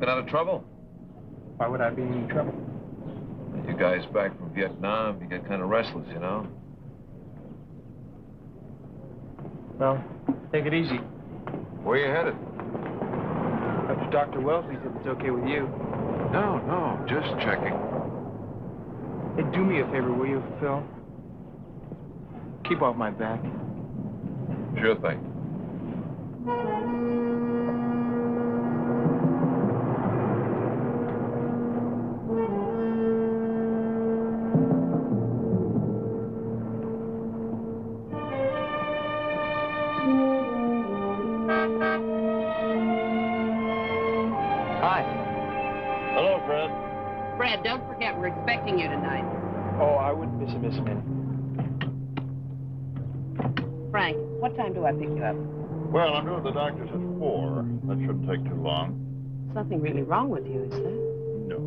Looking out of trouble? Why would I be in any trouble? You guys back from Vietnam, you get kind of restless, you know? Well, take it easy. Where you headed? After Dr. Wellesley said it's okay with you. No, just checking. Hey, do me a favor, will you, Phil? Keep off my back. Sure thing. Fred, don't forget, we're expecting you tonight. Oh, I wouldn't miss a minute. Frank, what time do I pick you up? Well, I'm due at the doctor's at 4. That shouldn't take too long. Something really wrong with you, is there? No.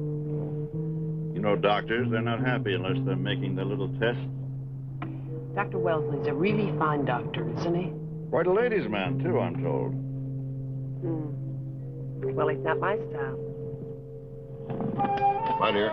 You know, doctors, they're not happy unless they're making their little tests. Dr. Wellesley's a really fine doctor, isn't he? Quite a ladies' man, too, I'm told. Well, he's not my style. My dear.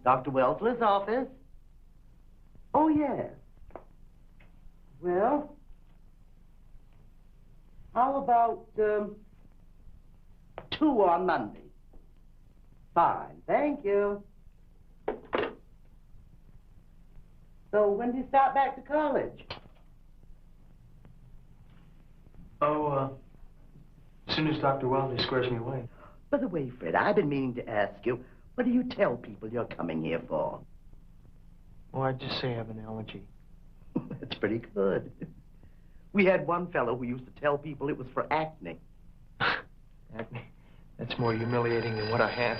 Dr. Wellesley's office? Oh, yes. Well, how about 2 on Monday? Fine, thank you. So when do you start back to college? Oh, as soon as Dr. Wellesley squares me away. By the way, Fred, I've been meaning to ask you, what do you tell people you're coming here for? Oh, I just say I have an allergy. That's pretty good. We had one fellow who used to tell people it was for acne. Acne? That's more humiliating than what I have.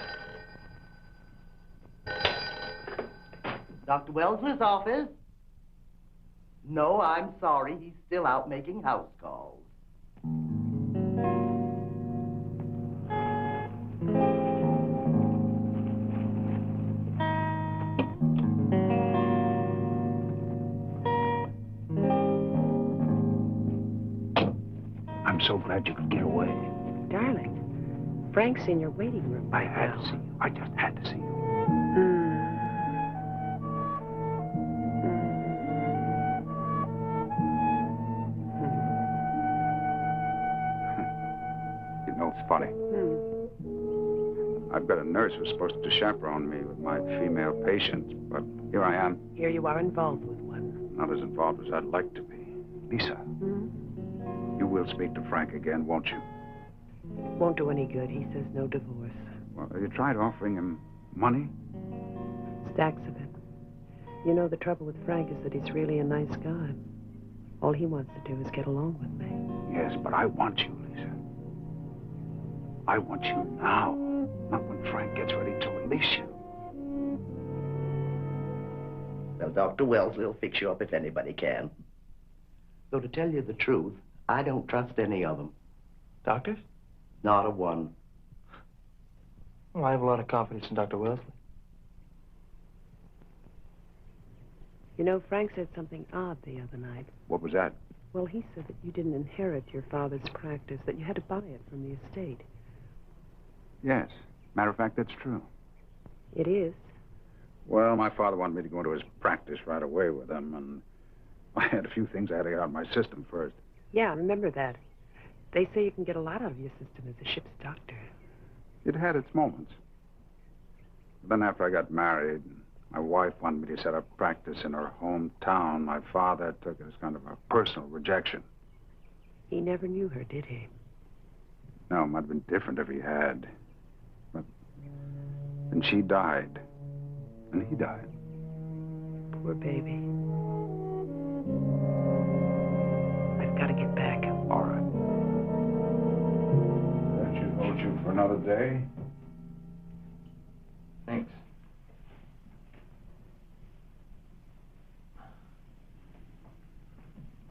Dr. Wellesley's office? No, I'm sorry. He's still out making house calls. I'm so glad you could get away. Darling, Frank's in your waiting room. I had to see you. I just had to see you. You know, it's funny. I've got a nurse who's supposed to chaperone me with my female patients, but here I am. Here you are involved with one. Not as involved as I'd like to be. Lisa, you will speak to Frank again, won't you? Won't do any good. He says no divorce. Well, have you tried offering him money? Stacks of it. You know, the trouble with Frank is that he's really a nice guy. All he wants to do is get along with me. Yes, but I want you, Lisa. I want you now, not when Frank gets ready to release you. Well, Dr. Wellesley will fix you up if anybody can. Though to tell you the truth, I don't trust any of them. Doctors? Not a one. Well, I have a lot of confidence in Dr. Wellesley. You know, Frank said something odd the other night. What was that? Well, he said that you didn't inherit your father's practice, that you had to buy it from the estate. Yes. Matter of fact, that's true. It is. Well, my father wanted me to go into his practice right away with him, and I had a few things I had to get out of my system first. Yeah, I remember that. They say you can get a lot out of your system as a ship's doctor. It had its moments. But then after I got married, my wife wanted me to set up practice in her hometown. My father took it as kind of a personal rejection. He never knew her, did he? No, it might have been different if he had. But then she died. And he died. Poor baby. I've got to get back. All right. That should hold you for another day. Thanks.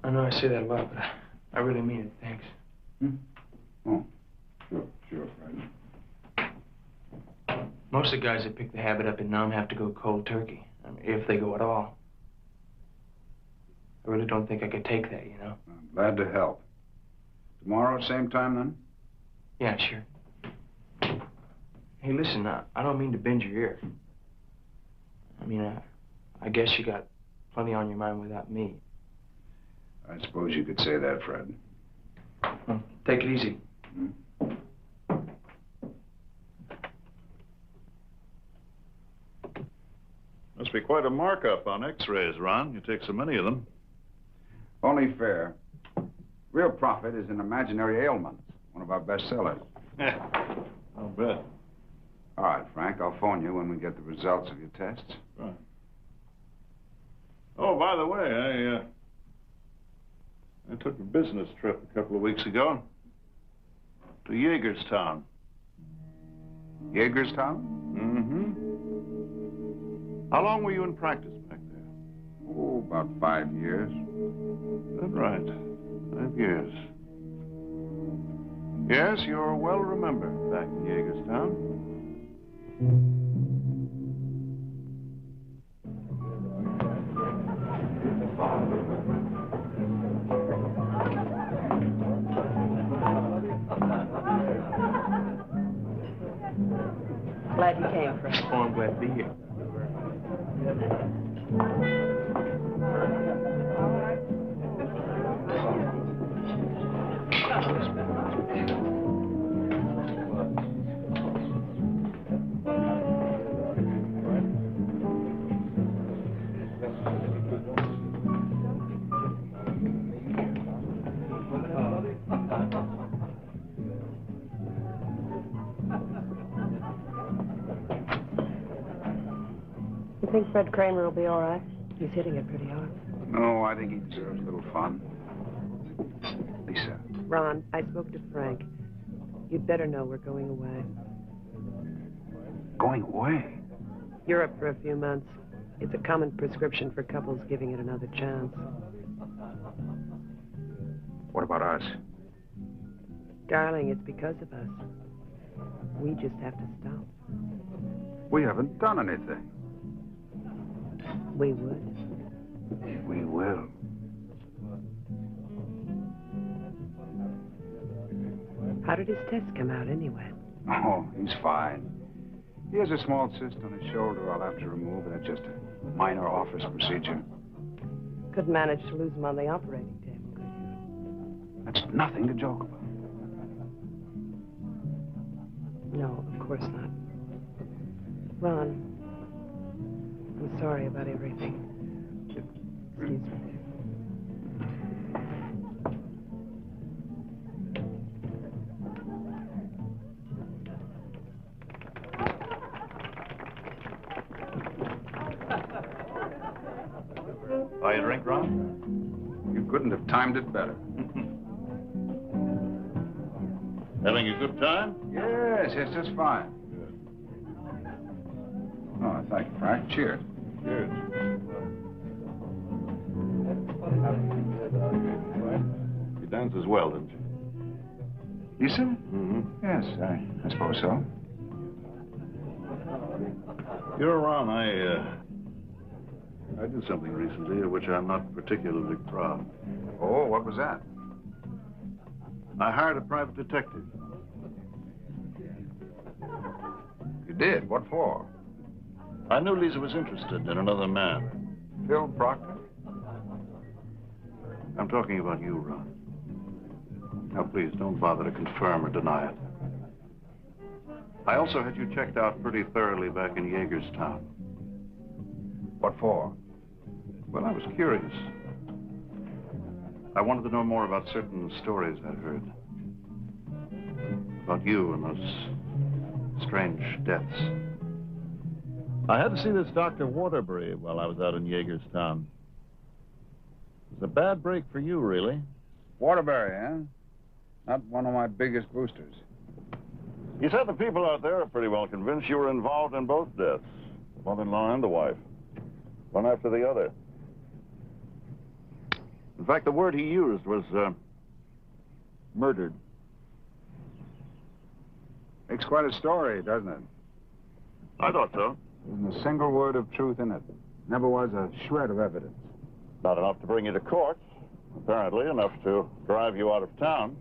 I know I say that a lot, but I really mean it. Thanks. Oh, sure, Fred. Most of the guys that pick the habit up in Nam have to go cold turkey. I mean, if they go at all. I really don't think I could take that, you know? I'm glad to help. Tomorrow, same time, then? Yeah, sure. Hey, listen, I don't mean to bend your ear. I mean, I guess you got plenty on your mind without me. I suppose you could say that, Fred. Well, take it easy. Must be quite a markup on x-rays, Ron. You take so many of them. Only fair. Real Profit is an imaginary ailment. One of our best sellers. Yeah, I'll bet. All right, Frank, I'll phone you when we get the results of your tests. Right. Oh, by the way, I took a business trip a couple of weeks ago to Yeagerstown. Yeagerstown? Mm-hmm. How long were you in practice back there? Oh, about 5 years. That's right. 5 years. Yes, you're well remembered back in Yeagerstown. Glad you came, Fred. Oh, I'm glad to be here. You think Fred Kramer will be all right? He's hitting it pretty hard. No, I think he deserves a little fun. Lisa. Ron, I spoke to Frank. You'd better know we're going away. Going away? Europe for a few months. It's a common prescription for couples giving it another chance. What about us? Darling, it's because of us. We just have to stop. We haven't done anything. We would. We will. How did his test come out anyway? Oh, he's fine. He has a small cyst on his shoulder I'll have to remove, and it's just a minor office procedure. Couldn't manage to lose him on the operating table, could you? That's nothing to joke about. No, of course not. Ron, I'm sorry about everything. Excuse me. Buy a drink, Ron? You couldn't have timed it better. Having a good time? Yes, just fine. Oh, thank you, Frank. Cheers. Cheers. You danced as well, didn't you? Lisa? Mm-hmm. Yes, I suppose so. You're Ron. I did something recently of which I'm not particularly proud. Oh, what was that? I hired a private detective. You did? What for? I knew Lisa was interested in another man. Phil Proctor? I'm talking about you, Ron. Now, please, don't bother to confirm or deny it. I also had you checked out pretty thoroughly back in Yeagerstown. What for? Well, I was curious. I wanted to know more about certain stories I'd heard. About you and those strange deaths. I had to see this Dr. Waterbury while I was out in Yeagerstown. It was a bad break for you, really. Waterbury, huh? Not one of my biggest boosters. He said the people out there are pretty well convinced you were involved in both deaths. The mother-in-law and the wife. One after the other. In fact, the word he used was, murdered. Makes quite a story, doesn't it? I thought so. There isn't a single word of truth in it. Never was a shred of evidence. Not enough to bring you to court. Apparently enough to drive you out of town.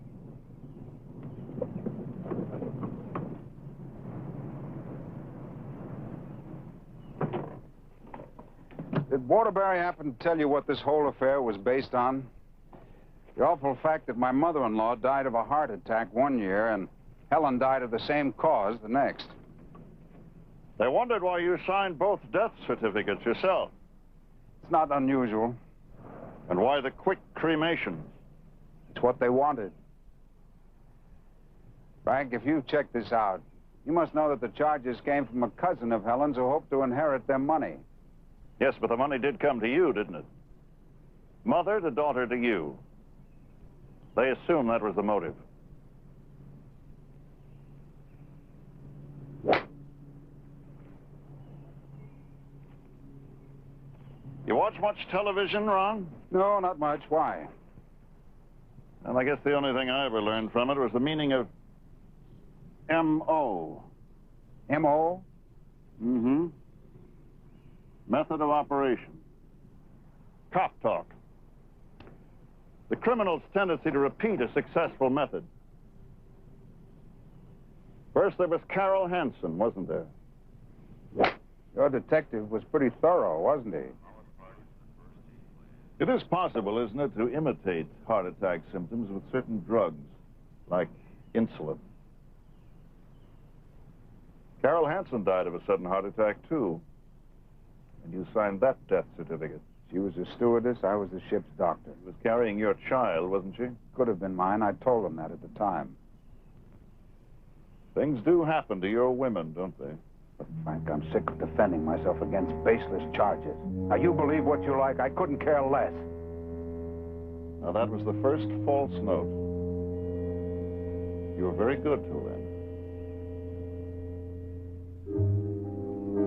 Did Waterbury happen to tell you what this whole affair was based on? The awful fact that my mother-in-law died of a heart attack one year and Helen died of the same cause the next. They wondered why you signed both death certificates yourself. It's not unusual. And why the quick cremation. It's what they wanted. Frank, if you check this out, you must know that the charges came from a cousin of Helen's who hoped to inherit their money. Yes, but the money did come to you, didn't it? Mother to daughter to you. They assumed that was the motive. You watch much television, Ron? No, not much. Why? And I guess the only thing I ever learned from it was the meaning of M.O. M.O.? Mm-hmm. Method of operation. Cop talk. The criminal's tendency to repeat a successful method. First, there was Carol Hansen, wasn't there? Your detective was pretty thorough, wasn't he? It is possible, isn't it, to imitate heart attack symptoms with certain drugs, like insulin. Carol Hansen died of a sudden heart attack, too. And you signed that death certificate. She was a stewardess, I was the ship's doctor. She was carrying your child, wasn't she? Could have been mine. I told him that at the time. Things do happen to your women, don't they? But, Frank, I'm sick of defending myself against baseless charges. Now, you believe what you like. I couldn't care less. Now, that was the first false note. You were very good till then.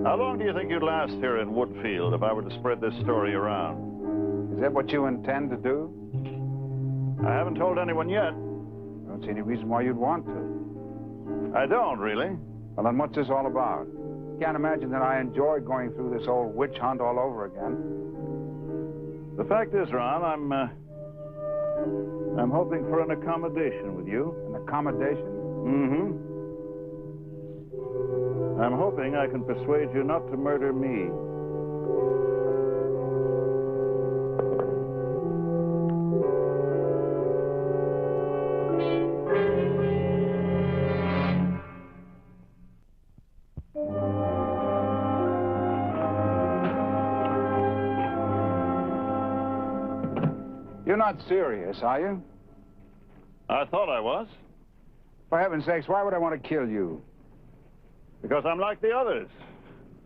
How long do you think you'd last here in Woodfield if I were to spread this story around? Is that what you intend to do? I haven't told anyone yet. I don't see any reason why you'd want to. I don't, really. Well, then what's this all about? Can't imagine that I enjoy going through this old witch hunt all over again. The fact is, Ron, I'm hoping for an accommodation with you. An accommodation? Mm-hmm. I'm hoping I can persuade you not to murder me. You're not serious, are you? I thought I was. For heaven's sakes, why would I want to kill you? Because I'm like the others.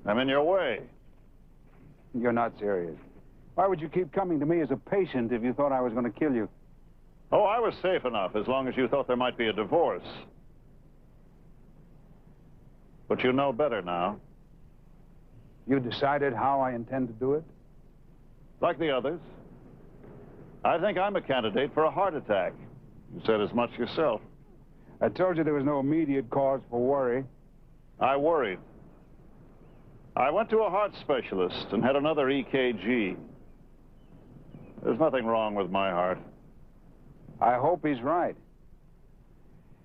I'm in your way. You're not serious. Why would you keep coming to me as a patient if you thought I was going to kill you? Oh, I was safe enough as long as you thought there might be a divorce. But you know better now. You decided how I intend to do it? Like the others. I think I'm a candidate for a heart attack. You said as much yourself. I told you there was no immediate cause for worry. I worried. I went to a heart specialist and had another EKG. There's nothing wrong with my heart. I hope he's right.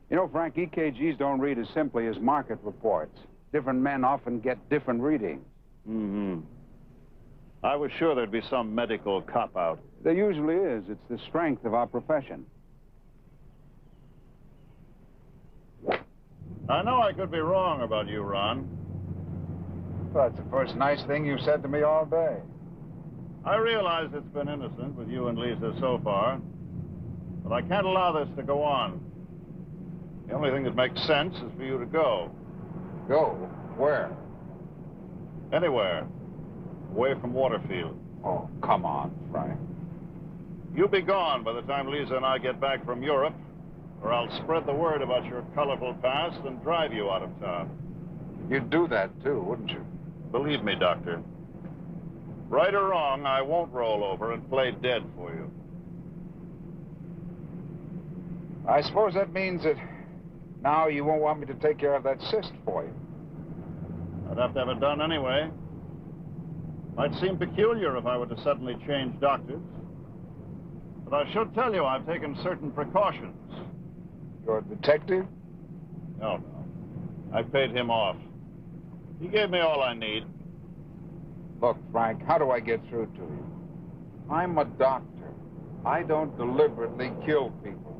You know, Frank, EKGs don't read as simply as market reports. Different men often get different readings. Mm-hmm. I was sure there'd be some medical cop-out. There usually is. It's the strength of our profession. I know I could be wrong about you, Ron. Well, that's the first nice thing you've said to me all day. I realize it's been innocent with you and Lisa so far, but I can't allow this to go on. The only thing that makes sense is for you to go. Go? Where? Anywhere. Away from Waterfield. Oh, come on, Frank. You be gone by the time Lisa and I get back from Europe, or I'll spread the word about your colorful past and drive you out of town. You'd do that, too, wouldn't you? Believe me, Doctor. Right or wrong, I won't roll over and play dead for you. I suppose that means that now you won't want me to take care of that cyst for you. I'd have to have it done anyway. Might seem peculiar if I were to suddenly change doctors. But I should tell you I've taken certain precautions. You're a detective? No. I paid him off. He gave me all I need. Look, Frank, how do I get through to you? I'm a doctor. I don't deliberately kill people.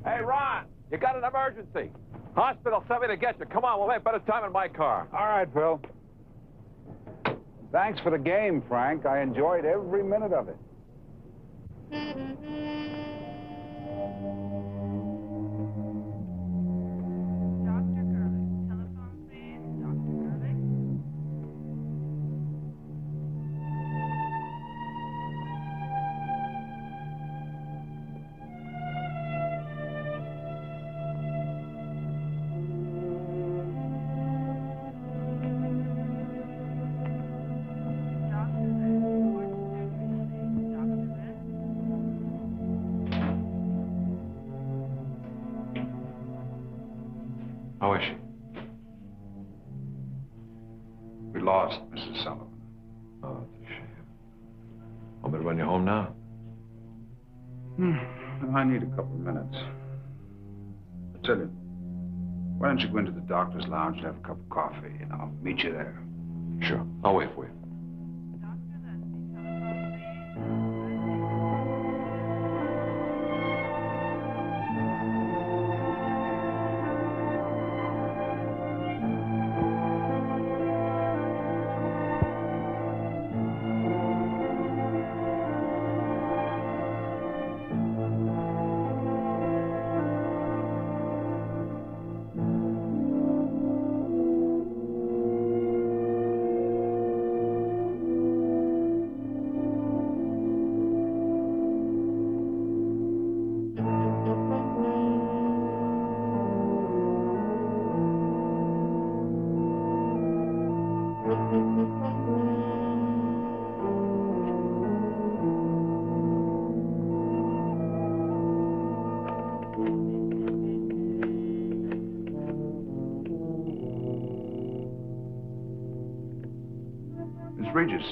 Hey, Ron, you got an emergency. Hospital sent me to get you. Come on, we'll make better time in my car. All right, Phil. Thanks for the game, Frank. I enjoyed every minute of it. How is she? We lost Mrs. Sullivan. Oh, it's a shame. Want me to run you home now? I need a couple of minutes. I tell you, why don't you go into the doctor's lounge and have a cup of coffee, and I'll meet you there. Sure. I'll wait for you. Miss Regis,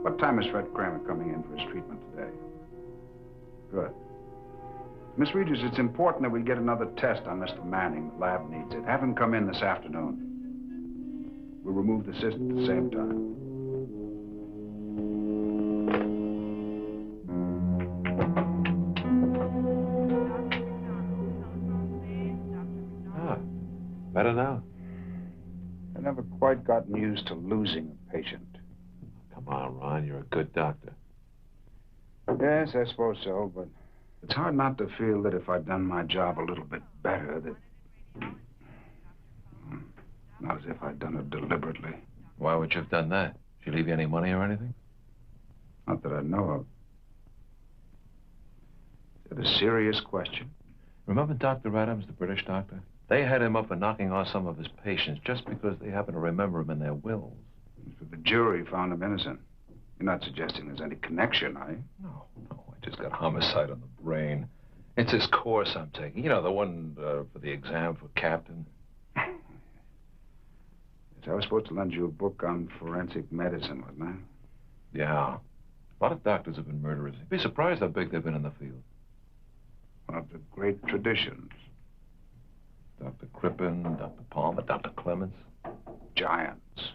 what time is Fred Kramer coming in for his treatment today? Good. Miss Regis, it's important that we get another test on Mr. Manning. The lab needs it. Have him come in this afternoon. We'll remove the cyst at the same time. Better now? I've never quite gotten used to losing a patient. Come on, Ron. You're a good doctor. Yes, I suppose so, but it's hard not to feel that if I'd done my job a little bit better, that... Not as if I'd done it deliberately. Why would you have done that? Did she leave you any money or anything? Not that I know of. Is that a serious question? Remember Dr. Adams, the British doctor? They had him up for knocking off some of his patients just because they happened to remember him in their wills. So the jury found him innocent. You're not suggesting there's any connection, are you? No. I just got homicide on the brain. It's this course I'm taking. You know, the one for the exam for captain. Yes, I was supposed to lend you a book on forensic medicine, wasn't I? Yeah. A lot of doctors have been murderers. You'd be surprised how big they've been in the field. One of the great traditions. Dr. Crippen, Dr. Palmer, Dr. Clements. Giants.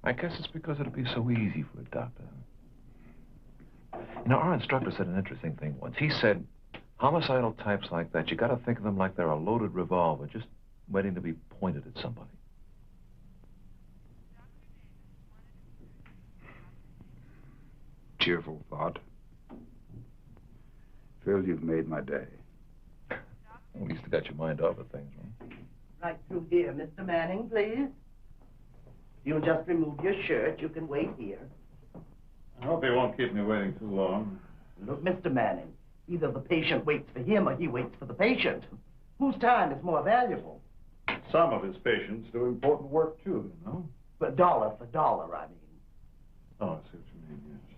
I guess it's because it'd be so easy for a doctor. You know, our instructor said an interesting thing once. He said, homicidal types like that, you gotta think of them like they're a loaded revolver, just waiting to be pointed at somebody. Cheerful thought. Phil, you've made my day. At least you got your mind off of things, right? Right through here, Mr. Manning, please. You'll just remove your shirt. You can wait here. I hope he won't keep me waiting too long. Look, Mr. Manning, either the patient waits for him or he waits for the patient. Whose time is more valuable? Some of his patients do important work, too, you know? But dollar for dollar, I mean. Oh, I see what you mean, yes.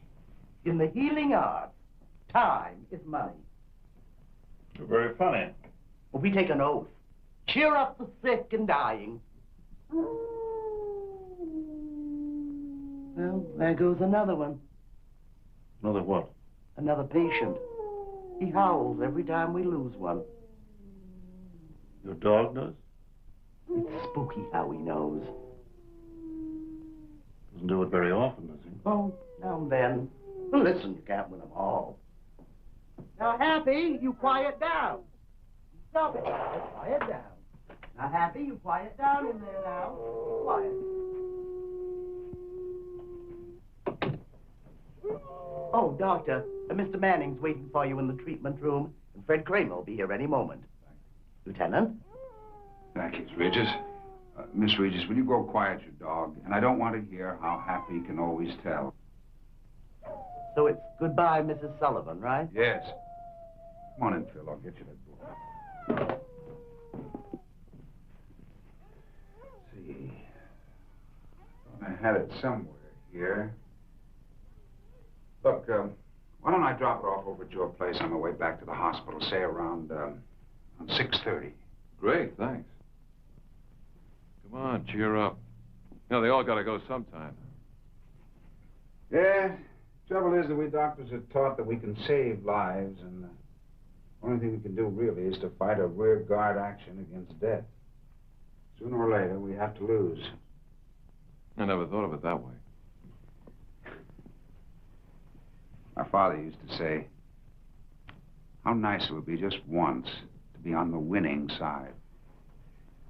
In the healing arts, time is money. You're very funny. Well, we take an oath. Cheer up the sick and dying. Well, there goes another one. Another what? Another patient. He howls every time we lose one. Your dog does? It's spooky how he knows. Doesn't do it very often, does he? Oh, now and then. Well, listen, you can't win them all. Now, Happy, you quiet down. Stop it, guys. Quiet down. Now, Happy, you quiet down in there now. Quiet. Oh, Doctor, Mr. Manning's waiting for you in the treatment room, and Fred Kramer will be here any moment. Lieutenant? Thank you, Regis. Miss Regis, will you go quiet your dog? And I don't want to hear how Happy can always tell. So it's goodbye, Mrs. Sullivan, right? Yes. Come on in, Phil. I'll get you that book. Let's see. I had it somewhere here. Look, why don't I drop it off over at your place on my way back to the hospital, say around 6:30. Great, thanks. Come on, cheer up. You know, they all gotta go sometime. Yeah, trouble is that we doctors are taught that we can save lives, and the only thing we can do really is to fight a rear guard action against death. Sooner or later, we have to lose. I never thought of it that way. My father used to say, how nice it would be just once to be on the winning side.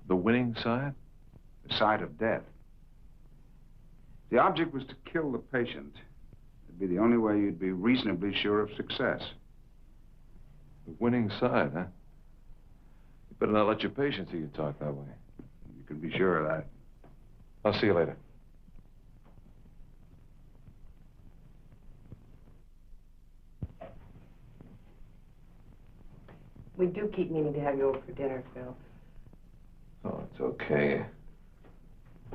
The winning side? The side of death. The object was to kill the patient. It'd be the only way you'd be reasonably sure of success. The winning side, huh? You better not let your patients hear you talk that way. You can be sure of that. I'll see you later. We do keep meaning to have you over for dinner, Phil. Oh, it's okay.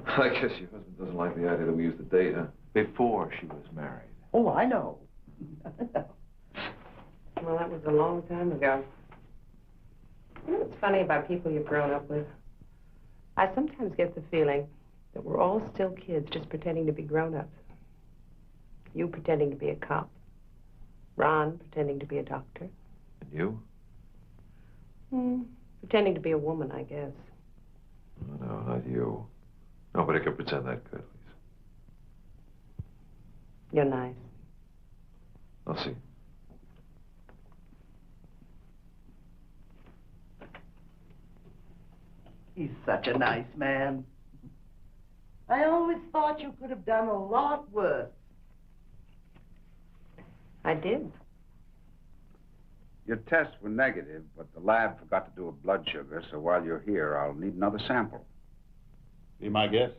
I guess your husband doesn't like the idea that we used to date, huh? Before she was married. Oh, I know. Well, that was a long time ago. You know what's funny about people you've grown up with? I sometimes get the feeling that we're all still kids just pretending to be grown-ups. You pretending to be a cop. Ron pretending to be a doctor. And you? Pretending to be a woman, I guess. Oh, no, not you. Nobody can pretend that good, Lisa. You're nice. I'll see. He's such a nice man. I always thought you could have done a lot worse. I did. Your tests were negative, but the lab forgot to do a blood sugar, so while you're here, I'll need another sample. Be my guest.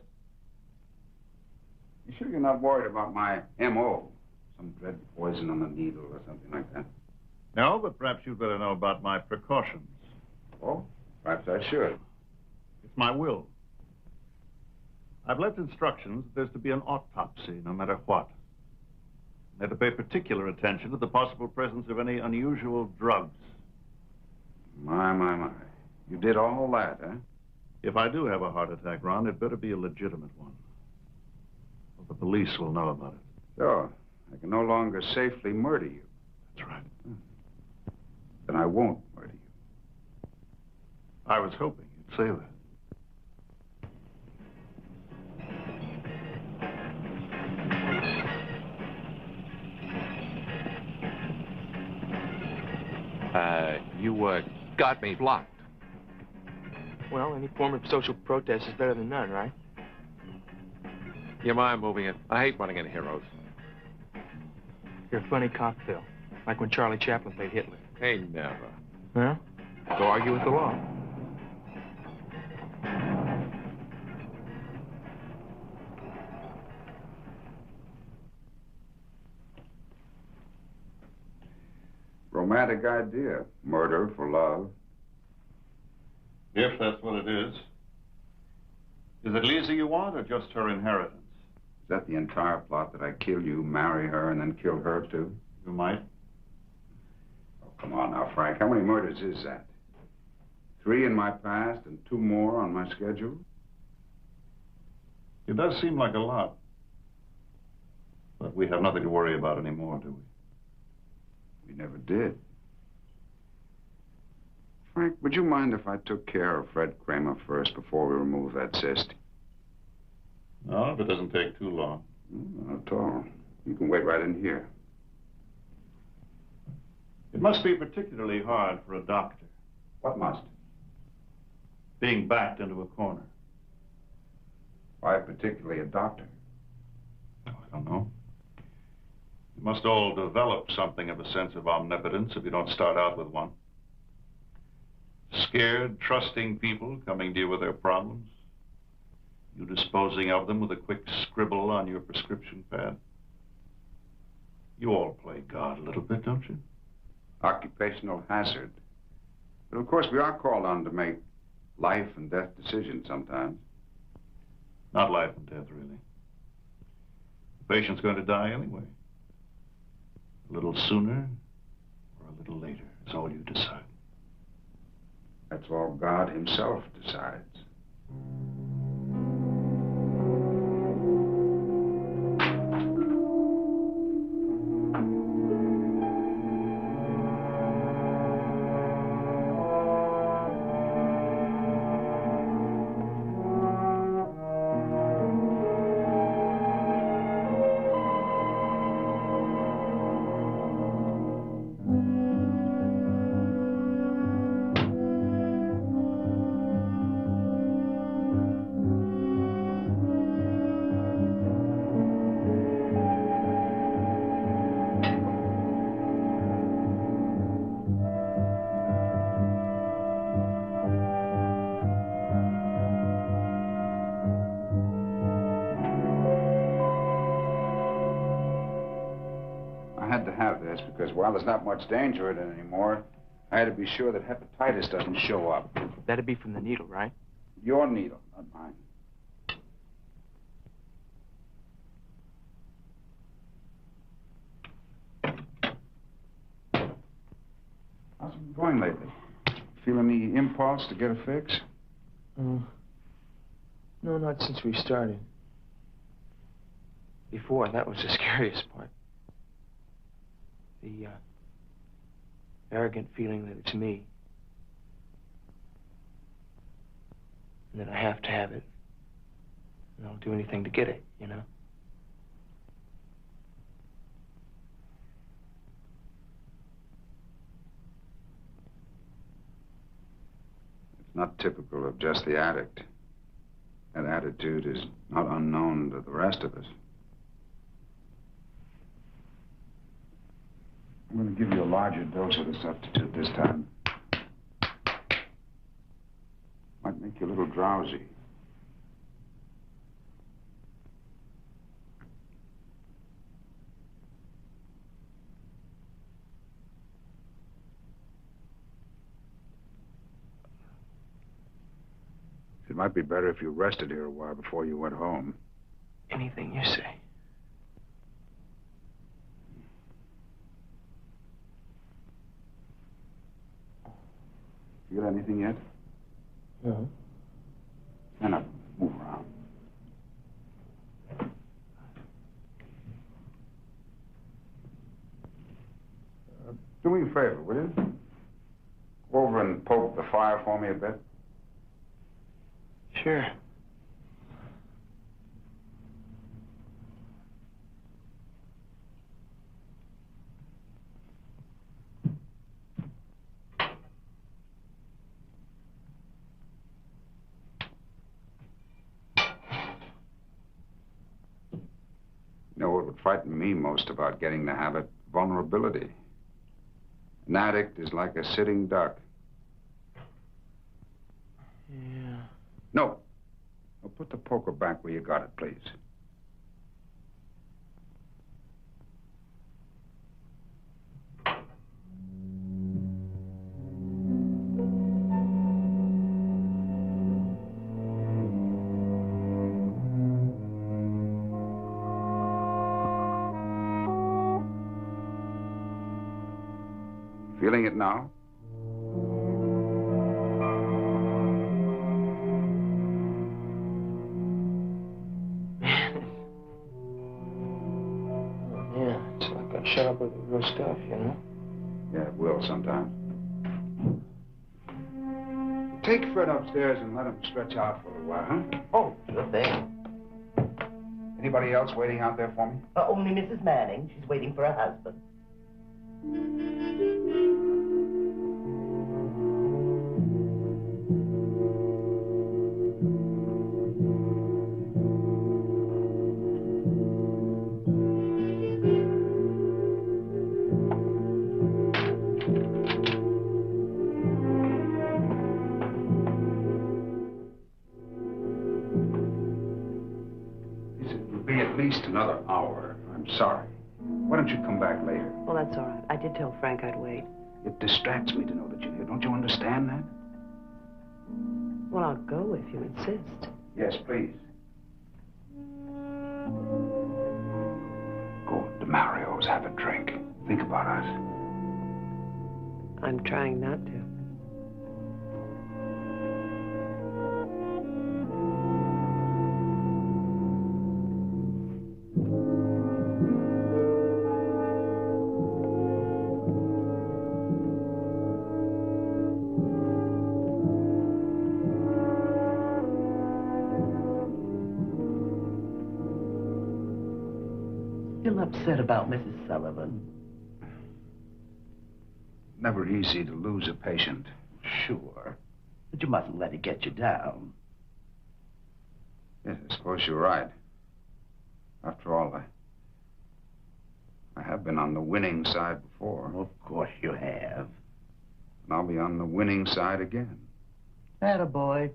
You sure you're not worried about my M.O.? Some dread poison on the needle or something like that? No, but perhaps you'd better know about my precautions. Oh, perhaps I should. It's my will. I've left instructions that there's to be an autopsy, no matter what. They're to pay particular attention to the possible presence of any unusual drugs. My. You did all that, huh? If I do have a heart attack, Ron, it better be a legitimate one. Well, the police will know about it. So, I can no longer safely murder you. That's right. Then I won't murder you. I was hoping you'd say that. You got me blocked. Well, any form of social protest is better than none, right? You mind moving it? I hate running into heroes. You're a funny cop, Phil. Like when Charlie Chaplin played Hitler. Hey, never. Huh? Go argue with the law. Romantic idea. Murder for love. If that's what it is. Is it Lisa you want, or just her inheritance? Is that the entire plot, that I kill you, marry her, and then kill her, too? You might. Oh, come on now, Frank. How many murders is that? 3 in my past and 2 more on my schedule? It does seem like a lot. But we have nothing to worry about anymore, do we? We never did. Frank, would you mind if I took care of Fred Kramer first before we remove that cyst? No, if it doesn't take too long. Not at all. You can wait right in here. It must be particularly hard for a doctor. What must? Being backed into a corner. Why particularly a doctor? Oh, I don't know. You must all develop something of a sense of omnipotence if you don't start out with one. Scared, trusting people coming to you with their problems. You disposing of them with a quick scribble on your prescription pad. You all play God a little bit, don't you? Occupational hazard. But of course we are called on to make life and death decisions sometimes. Not life and death, really. The patient's going to die anyway. A little sooner or a little later is all you decide. That's all God himself decides. Because while there's not much danger in it anymore, I had to be sure that hepatitis doesn't show up. That'd be from the needle, right? Your needle, not mine. How's it going lately? Feel any impulse to get a fix? No, not since we started. Before, that was the scariest part. The arrogant feeling that it's me. And that I have to have it. And I'll do anything to get it, you know? It's not typical of just the addict. That attitude is not unknown to the rest of us. I'm going to give you a larger dose of the substitute this time. Might make you a little drowsy. It might be better if you rested here a while before you went home. Anything you say. Feel anything yet? No. Stand up. Move around. Do me a favor, will you? Go over and poke the fire for me a bit. Sure. You know what would frighten me most about getting the habit? Vulnerability. An addict is like a sitting duck. Yeah. No. Well, put the poker back where you got it, please. Feeling it now? Yeah, it's like I shut up with the real stuff, you know? Yeah, it will sometimes. Take Fred upstairs and let him stretch out for a while, huh? Oh, sure thing. Anybody else waiting out there for me? Only Mrs. Manning. She's waiting for her husband. It'll be at least another hour. I'm sorry. Why don't you come back later? Well, that's all right. I did tell Frank I'd wait. It distracts me to know that you're here. Don't you understand that? Well, I'll go if you insist. Yes, please. Go to Mario's, have a drink. Think about us. I'm trying not to. Still upset about Mrs. Sullivan? Never easy to lose a patient. Sure. But you mustn't let it get you down. Yes, I suppose you're right. After all, I have been on the winning side before. Of course you have. And I'll be on the winning side again. Attaboy.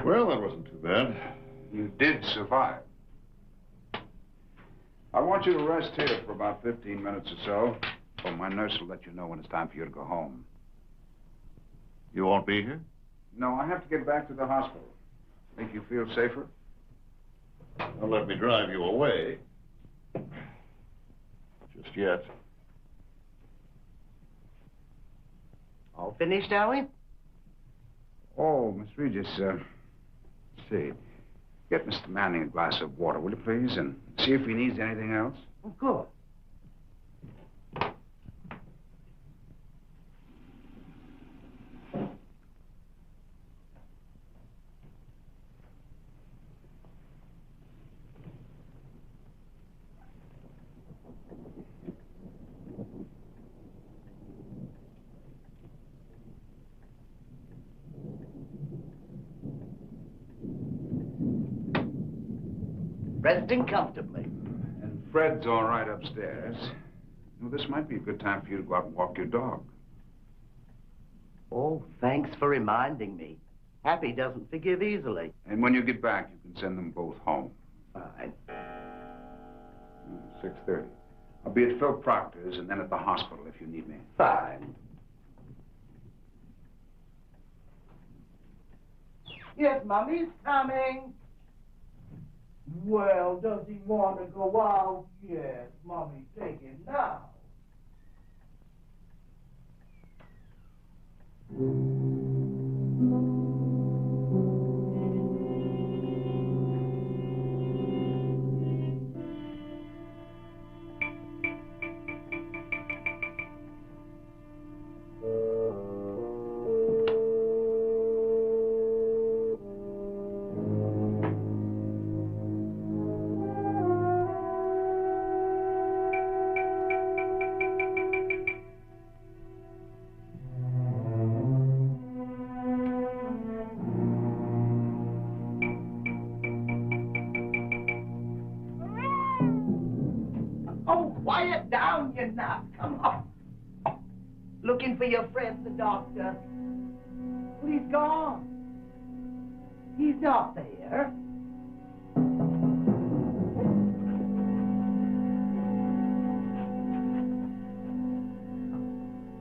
Well, that wasn't too bad. You did survive. I want you to rest here for about 15 minutes or so. Well, my nurse will let you know when it's time for you to go home. You won't be here? No, I have to get back to the hospital. Make you feel safer? Don't let me drive you away. Just yet. All finished, are we? Oh, Miss Regis, let's see. Get Mr. Manning a glass of water, will you please? And see if he needs anything else. Of course. Resting comfortably. And Fred's all right upstairs. Well, this might be a good time for you to go out and walk your dog. Oh, thanks for reminding me. Happy doesn't forgive easily. And when you get back, you can send them both home. Fine. 6:30. I'll be at Phil Proctor's and then at the hospital if you need me. Fine. Yes, Mummy's coming. Well, does he want to go out? Yes, Mommy, take him now. Oh, quiet down, you nut. Come on. Looking for your friend, the doctor. Well, he's gone. He's not there.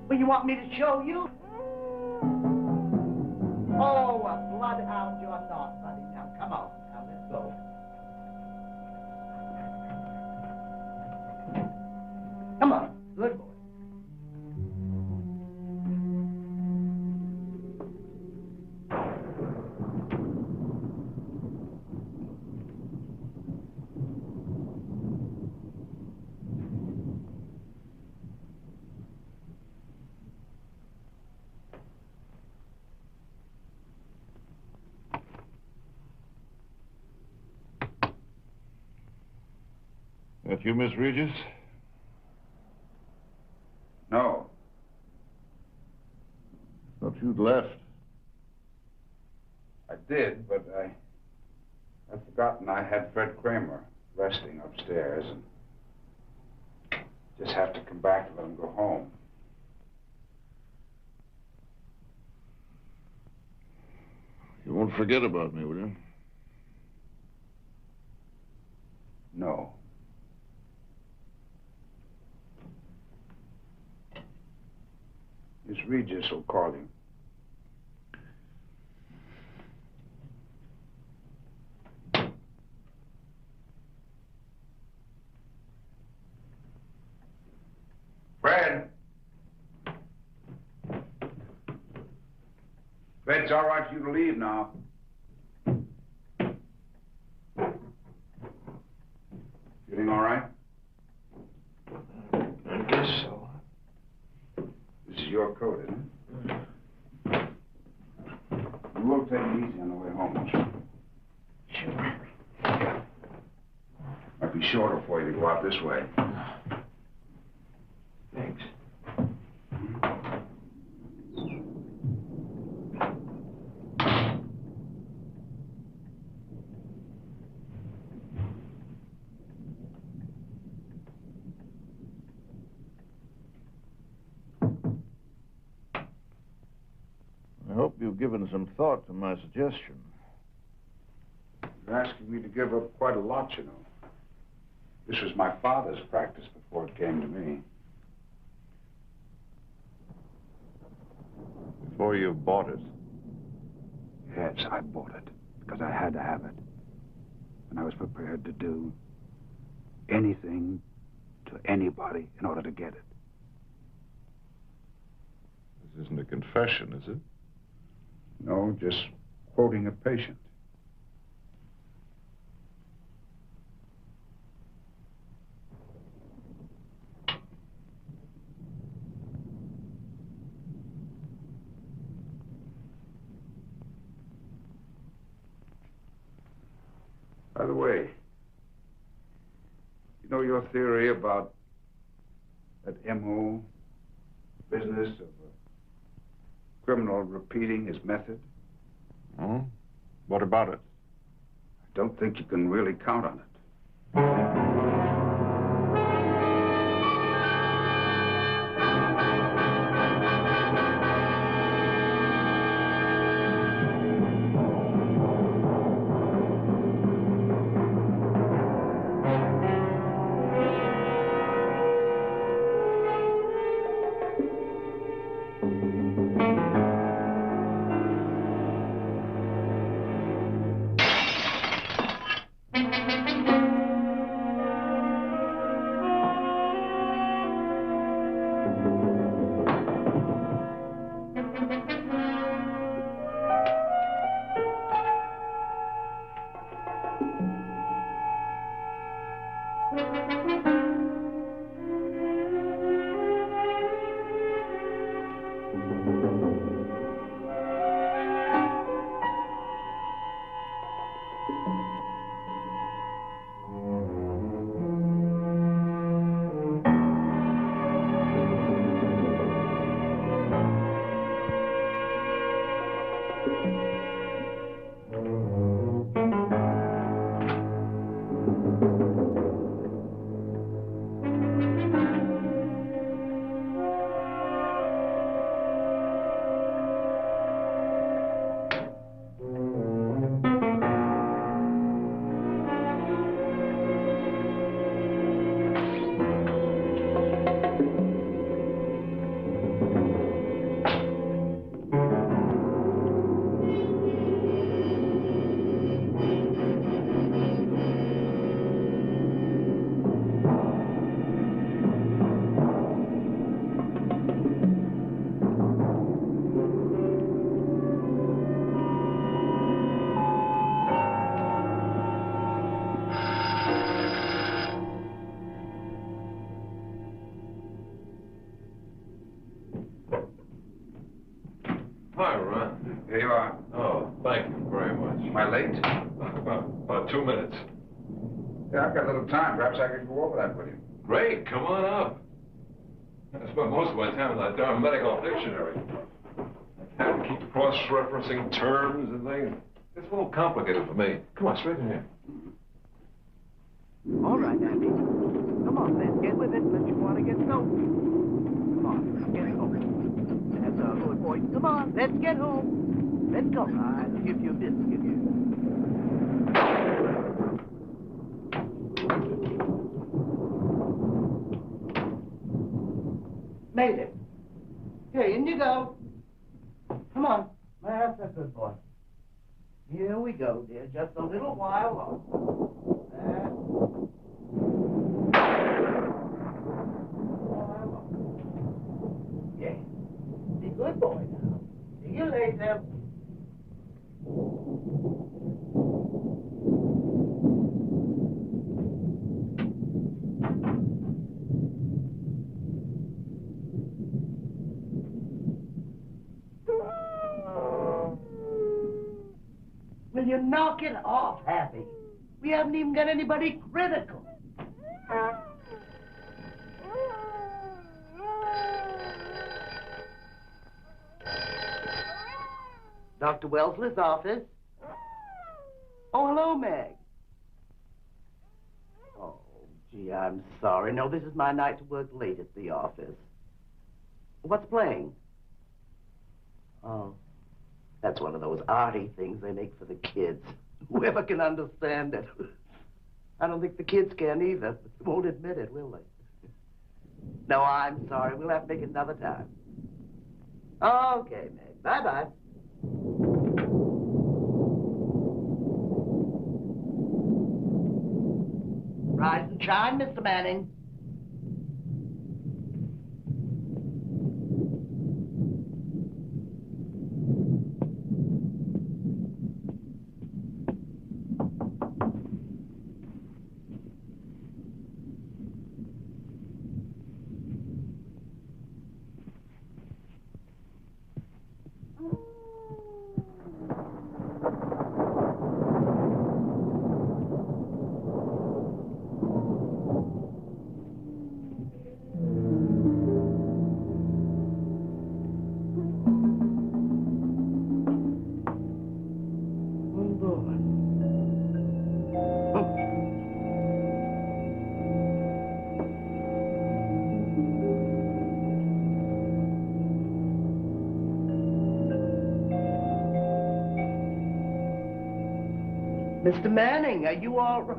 Well, you want me to show you? Oh, a bloodhound you're not, buddy. Now, come on. Now, let's go. Come on. Good boy. That you, Miss Regis? No. Thought you'd left. I did, but I'd forgotten I had Fred Kramer resting upstairs and just have to come back and let him go home. You won't forget about me, will you? No. Miss Regis will call you. Fred! Fred, it's all right for you to leave now. Feeling all right? I guess so. This is your coat, isn't it? You will take it easy on the way home, won't you? Sure. Might be shorter for you to go out this way. Thanks. I hope you've given some thought to my suggestion. You're asking me to give up quite a lot, you know. This was my father's practice before it came to me. Before you bought it. Yes, I bought it because I had to have it. And I was prepared to do anything to anybody in order to get it. This isn't a confession, is it? No, just quoting a patient. By the way, you know your theory about that M.O. business of a criminal repeating his method? Oh? What about it? I don't think you can really count on it. Hi, Ron. Here you are. Oh, thank you very much. Am I late? About 2 minutes. Yeah, I've got a little time. Perhaps I could go over that with you. Great, come on up. I spent most of my time in that darn medical dictionary. I have to keep cross-referencing terms and things. It's a little complicated for me. Come on, straight in here. All right, Abby. Come on, then. Get with it. Let you want to get going. Come on, let's get home. That's our good boy. Come on, let's get home. Let's go. I'll give you a biscuit here. Made it. Here, in you go. Come on. That's a good boy. Here we go, dear. Just a little while longer. Yeah. Be good boy now. See you later. Will you knock it off, Happy? We haven't even got anybody critical. Dr. Wellesley's office. Oh, hello, Meg. Oh, gee, I'm sorry. No, this is my night to work late at the office. What's playing? Oh, that's one of those arty things they make for the kids. Whoever can understand it. I don't think the kids can either, but they won't admit it, will they? No, I'm sorry. We'll have to make it another time. Okay, Meg. Bye-bye. Rise and shine, Mr. Manning. Mr. Manning, are you all right?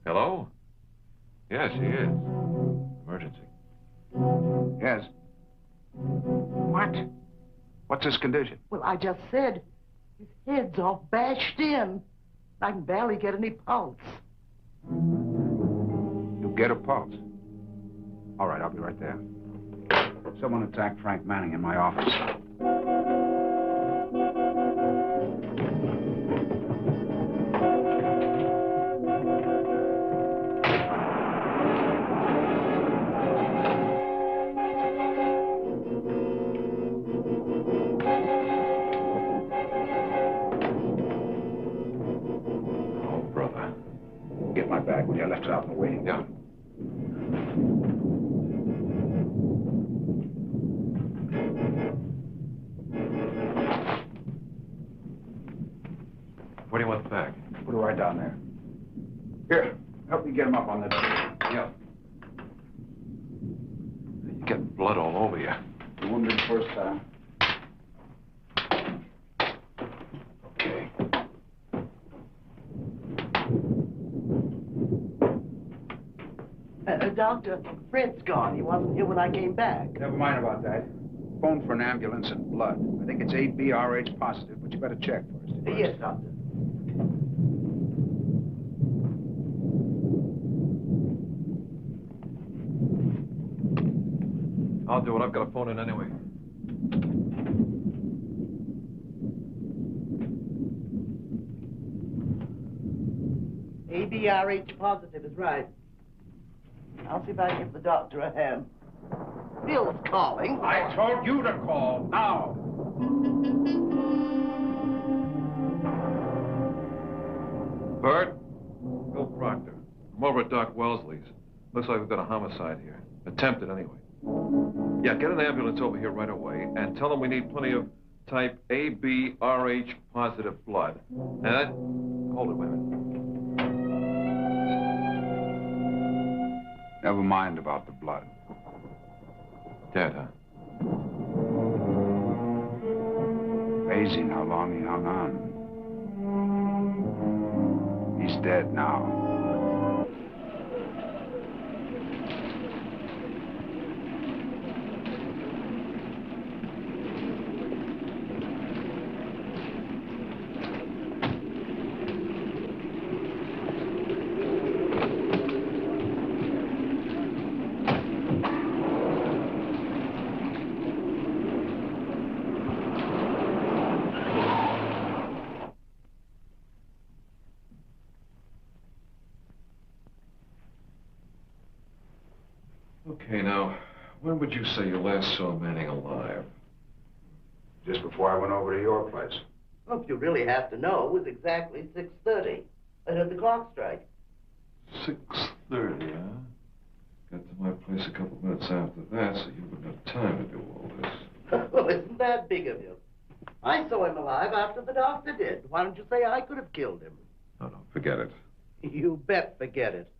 Hello? Yes, he is. Emergency. Yes. What? What's his condition? Well, I just said his head's all bashed in. I can barely get any pulse. You get a pulse? All right, I'll be right there. Someone attacked Frank Manning in my office. Oh, brother. Get my bag, will you? I left it out in the waiting room. What do you want back? Put it right down there. Here, help me get him up on the... Yeah. You're getting blood all over you. You wounded first time. Okay. Doctor, Fred's gone. He wasn't here when I came back. Never mind about that. Phone for an ambulance and blood. I think it's ABRH positive, but you better check first. Yes, Doctor. I'll do it. I've got a phone in anyway. ABRH positive is right. I'll see if I can give the doctor a hand. Bill's calling. I told you to call. Now. Bert? Bill Proctor. I'm over at Doc Wellesley's. Looks like we've got a homicide here. Attempted, anyway. Yeah, get an ambulance over here right away and tell them we need plenty of type ABRH positive blood. And hold it, wait a minute. Never mind about the blood. Dead, huh? Amazing how long he hung on. He's dead now. Okay, now, when would you say you last saw Manning alive? Just before I went over to your place. Well, if you really have to know, it was exactly 6:30. I heard the clock strike. 6:30, huh? Got to my place a couple minutes after that, so you wouldn't have time to do all this. Well, isn't that big of you? I saw him alive after the doctor did. Why don't you say I could have killed him? No, forget it. You bet forget it.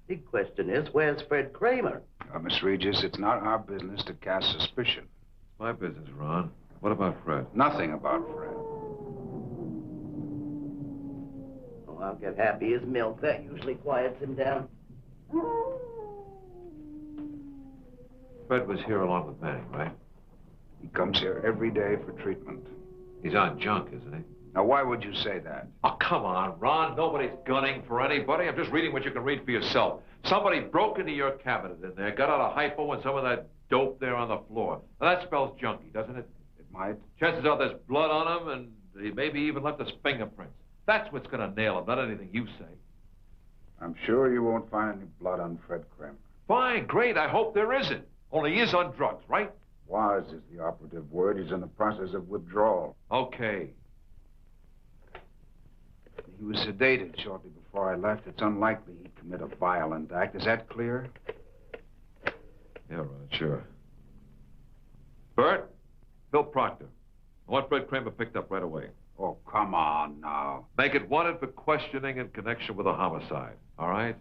Big question is, where's Fred Kramer? Miss Regis, it's not our business to cast suspicion. It's my business, Ron. What about Fred? Nothing about Fred. Oh, I'll get happy as milk. That usually quiets him down. Fred was here along with Manning, right? He comes here every day for treatment. He's on junk, isn't he? Now, why would you say that? Oh, come on, Ron. Nobody's gunning for anybody. I'm just reading what you can read for yourself. Somebody broke into your cabinet in there, got out a hypo and some of that dope there on the floor. Now, that spells junkie, doesn't it? It might. Chances are there's blood on him, and he maybe even left his fingerprints. That's what's going to nail him, not anything you say. I'm sure you won't find any blood on Fred Kramer. Fine, great. I hope there isn't. Only he is on drugs, right? Was is the operative word. He's in the process of withdrawal. Okay. He was sedated shortly before I left. It's unlikely he'd commit a violent act. Is that clear? Yeah, Ron, sure. Bert, Bill Proctor. I want Fred Kramer picked up right away. Oh, come on now. Make it wanted for questioning in connection with a homicide, all right?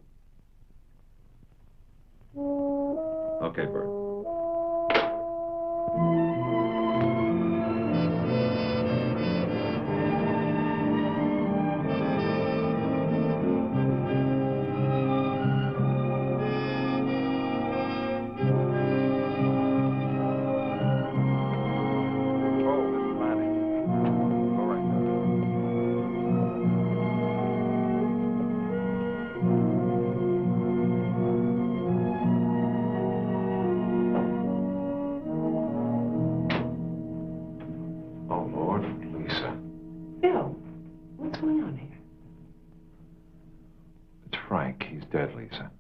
Okay, Bert. Frank. He's dead, Lisa.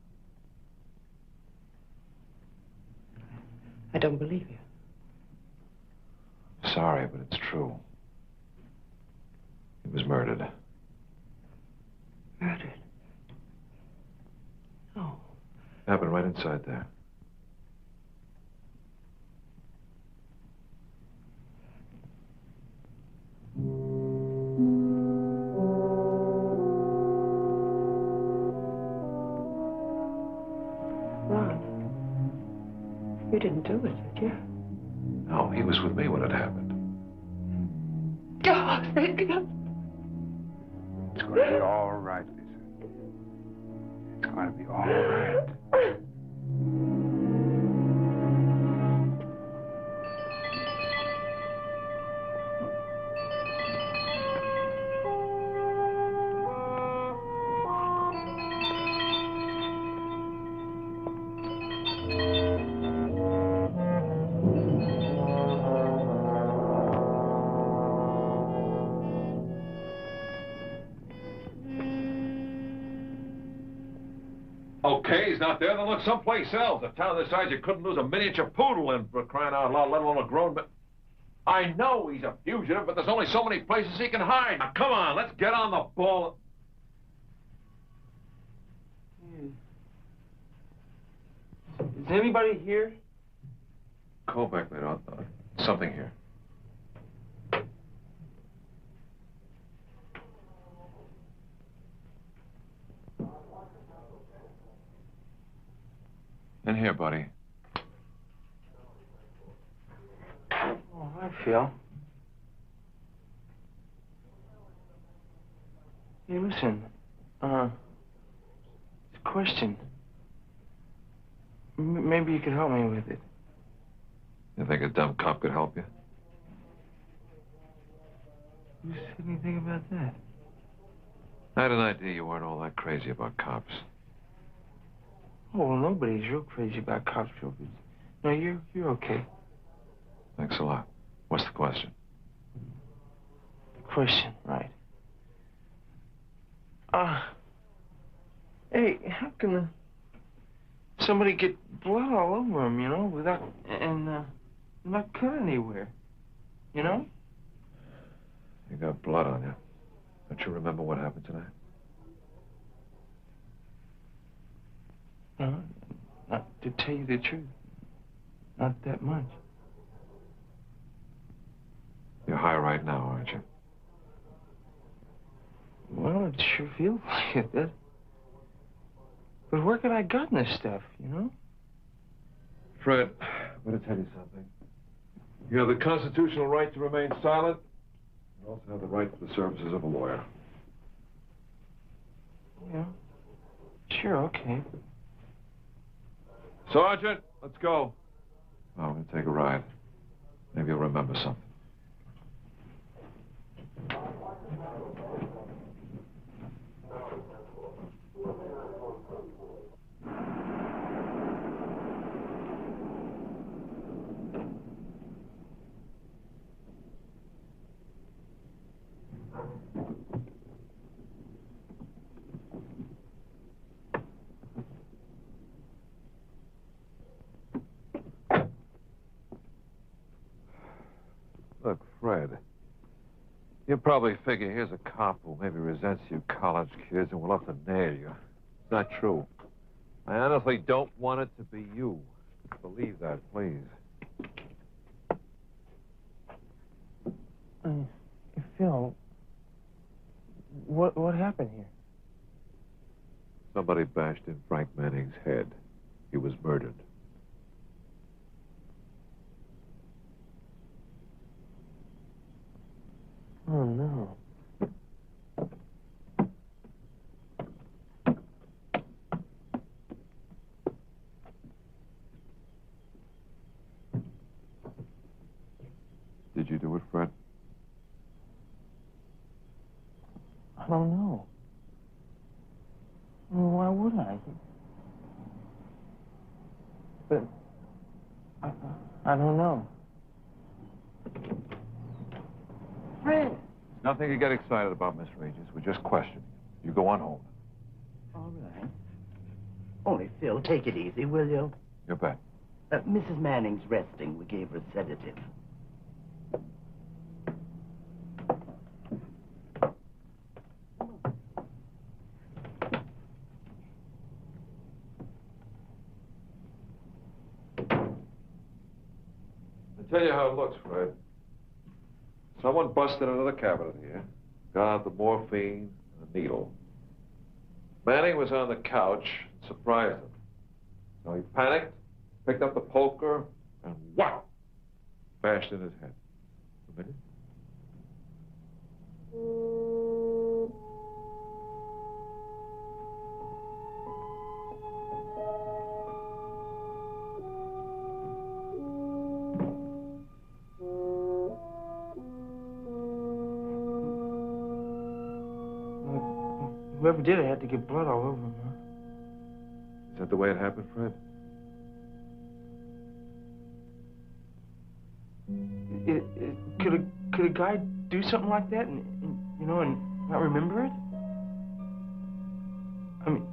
I don't believe you. Sorry, but it's true. He was murdered. Murdered? No. Happened right inside there. Ron, you didn't do it, did you? No, he was with me when it happened. Oh, thank God. It's going to be all right, Lisa. It's going to be all right. Okay, he's not there. Then look someplace else. A town this size, you couldn't lose a miniature poodle in, for crying out loud, let alone a grown man. I know he's a fugitive, but there's only so many places he can hide. Now, come on, let's get on the ball. Is anybody here? Call back later. Something here. In here, buddy. Oh, hi, Phil. Hey, listen. It's a question. Maybe you could help me with it. You think a dumb cop could help you? Who said anything about that? I had an idea you weren't all that crazy about cops. Oh, well, nobody's real crazy about cops, Phil. No, you're okay. Thanks a lot. What's the question? Question, right. Hey, how can somebody get blood all over him, you know, without, and not cut anywhere, you know? You got blood on you. Don't you remember what happened tonight? No, not to tell you the truth. Not that much. You're high right now, aren't you? Well, it sure feels like it, does. But where could I gotten this stuff, you know? Fred, I'm going to tell you something. You have the constitutional right to remain silent. You also have the right to the services of a lawyer. Yeah. Sure, okay. Sergeant, let's go. Oh, I'm going to take a ride. Maybe you'll remember something. Look, Fred, you probably figure here's a cop who maybe resents you college kids and will have to nail you. It's not true. I honestly don't want it to be you. Believe that, please. Phil, what happened here? Somebody bashed in Frank Manning's head. He was murdered. Oh, no. Did you do it, Fred? I don't know. Well, why would I? But I don't know. Fred! Nothing to get excited about, Miss Regis. We're just questioning. You go on home. All right. Only, Phil, take it easy, will you? You bet. Mrs. Manning's resting. We gave her a sedative. I'll tell you how it looks, Fred. Someone busted another cabinet here, got out the morphine and a needle. Manning was on the couch, surprised him. So he panicked, picked up the poker, and whack! Bashed in his head. A minute. Whoever did it had to get blood all over him, huh? Is that the way it happened, Fred? Could a guy do something like that and you know, and not remember it? I mean,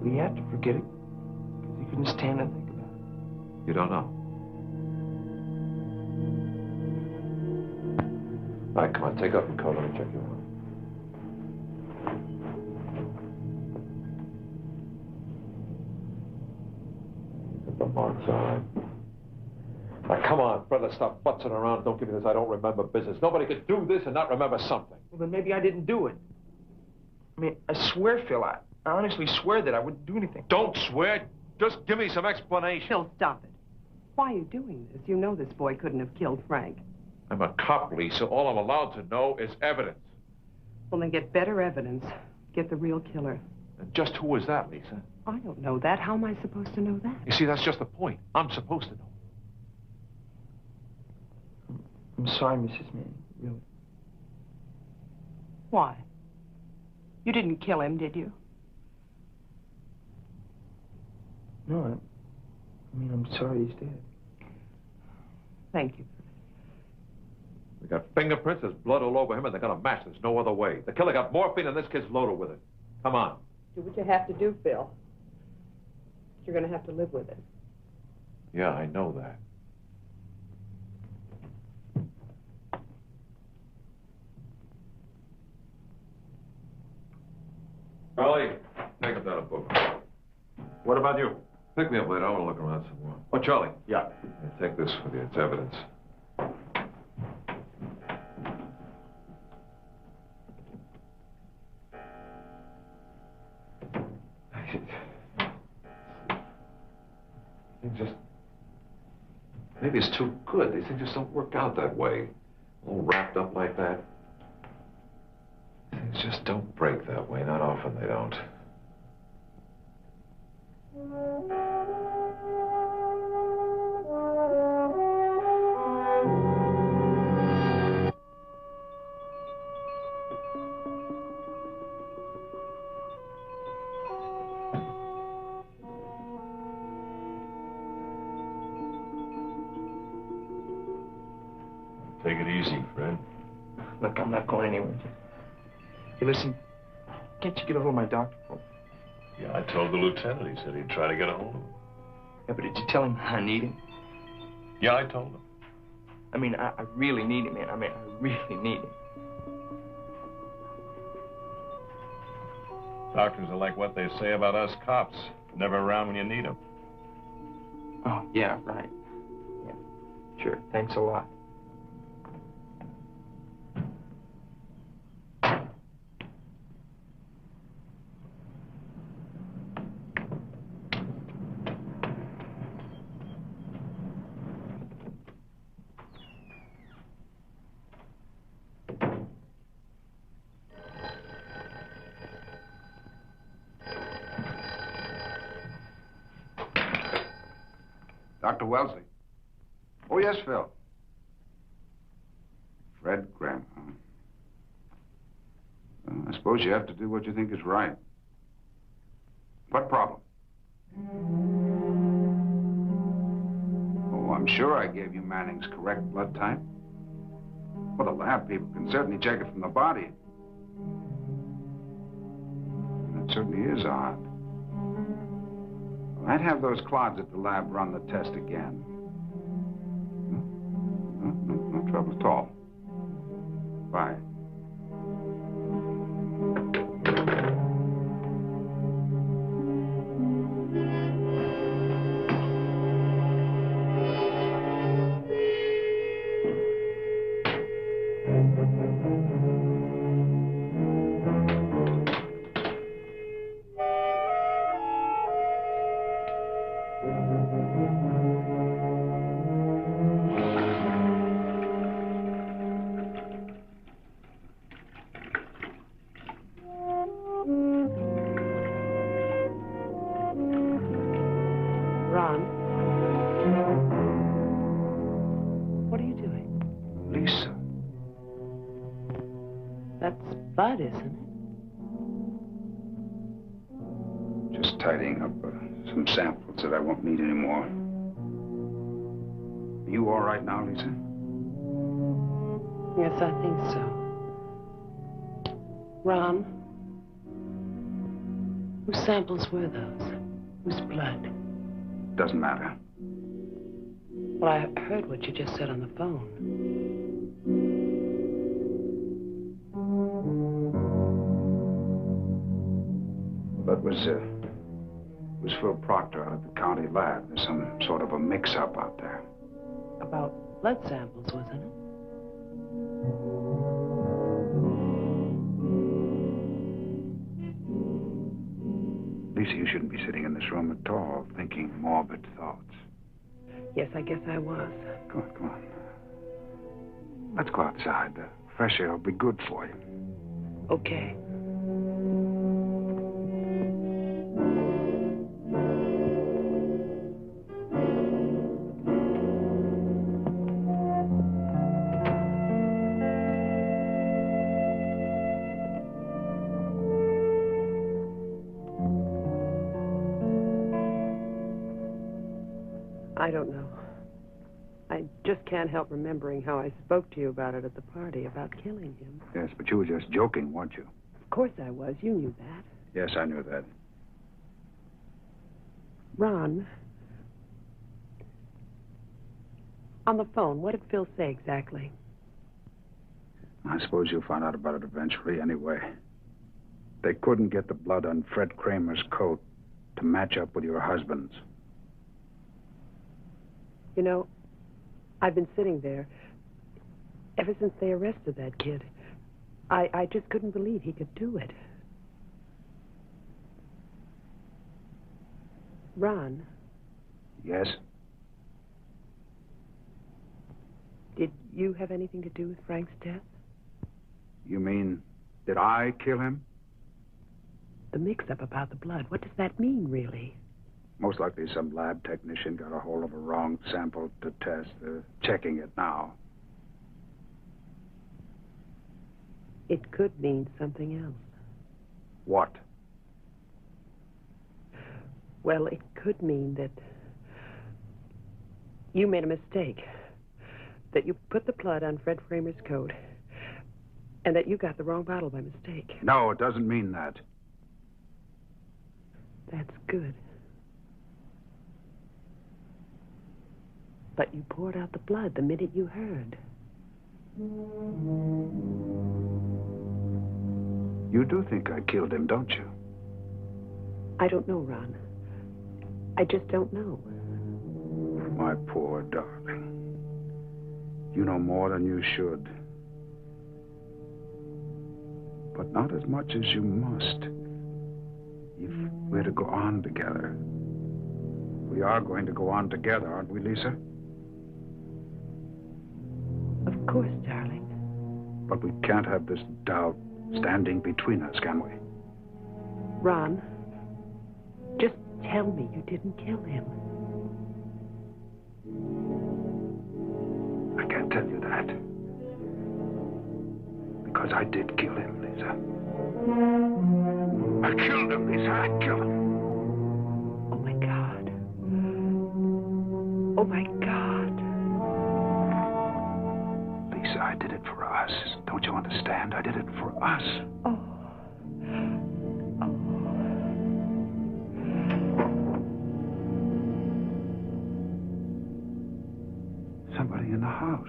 well, he had to forget it because he couldn't stand to think about it. You don't know. All right, come on, take off your coat. Let me check you out. The marks on. Now, come on, Fred, let's stop futzing around. Don't give me this I don't remember business. Nobody could do this and not remember something. Well, then maybe I didn't do it. I mean, I swear, Phil, I honestly swear that I wouldn't do anything. Don't swear. Just give me some explanation. Phil, stop it. Why are you doing this? You know this boy couldn't have killed Frank. I'm a cop, Lisa. All I'm allowed to know is evidence. Well, then get better evidence. Get the real killer. And just who was that, Lisa? I don't know that. How am I supposed to know that? You see, that's just the point. I'm supposed to know. I'm sorry, Mrs. Manning, really. Why? You didn't kill him, did you? No, I mean, I'm sorry he's dead. Thank you. We got fingerprints, there's blood all over him, and they're gonna match. There's no other way. The killer got morphine, and this kid's loaded with it. Come on. Do what you have to do, Phil. You're going to have to live with it. Yeah, I know that. Charlie, take up that book. What about you? Pick me up later. I want to look around some more. Oh, Charlie. Yeah. Yeah, take this with you. It's evidence. Maybe it's too good. These things just don't work out that way. All wrapped up like that. Things just don't break that way. Not often they don't. Take it easy, Fred. Look, I'm not going anywhere. Hey, listen, can't you get a hold of my doctor for me? Yeah, I told the lieutenant. He said he'd try to get a hold of him. Yeah, but did you tell him I need him? Yeah, I told him. I mean, I really need him, man. I mean, I really need him. Doctors are like what they say about us cops. Never around when you need them. Oh, yeah, right. Yeah, sure. Thanks a lot. Dr. Wellesley. Oh, yes, Phil. Fred Graham, huh? Well, I suppose you have to do what you think is right. What problem? Oh, I'm sure I gave you Manning's correct blood type. Well, the lab people can certainly check it from the body. It certainly is odd. I'd have those clods at the lab run the test again. No trouble at all. Bye. Ron? What are you doing? Lisa. That's Bud, isn't it? Just tidying up some samples that I won't need anymore. Are you all right now, Lisa? Yes, I think so. Ron? Whose samples were those? Whose blood? Doesn't matter. Well, I heard what you just said on the phone. But was Phil Proctor out at the county lab. There's some sort of a mix-up out there. About blood samples, wasn't it? Lisa, you shouldn't be sitting in this room at all, thinking morbid thoughts. Yes, I guess I was. Come on, come on. Let's go outside. The fresh air will be good for you. Okay. I don't know. I just can't help remembering how I spoke to you about it at the party, about killing him. Yes, but you were just joking, weren't you? Of course I was. You knew that. Yes, I knew that. Ron, on the phone, what did Phil say exactly? I suppose you'll find out about it eventually anyway. They couldn't get the blood on Fred Kramer's coat to match up with your husband's. You know, I've been sitting there ever since they arrested that kid. I just couldn't believe he could do it. Ron? Yes? Did you have anything to do with Frank's death? You mean, did I kill him? The mix-up about the blood, what does that mean, really? Most likely some lab technician got a hold of a wrong sample to test. They're checking it now. It could mean something else. What? Well, it could mean that you made a mistake. That you put the blood on Fred Kramer's coat. And that you got the wrong bottle by mistake. No, it doesn't mean that. That's good. But you poured out the blood the minute you heard. You do think I killed him, don't you? I don't know, Ron. I just don't know. My poor darling. You know more than you should. But not as much as you must. If we're to go on together. We are going to go on together, aren't we, Lisa? Of course, darling. But we can't have this doubt standing between us, can we? Ron, just tell me you didn't kill him. I can't tell you that. Because I did kill him, Lisa. I killed him, Lisa. I killed him. Oh, my God. Oh, my God. Lisa, I did it for us. Don't you understand? I did it for us. Oh. Oh. house.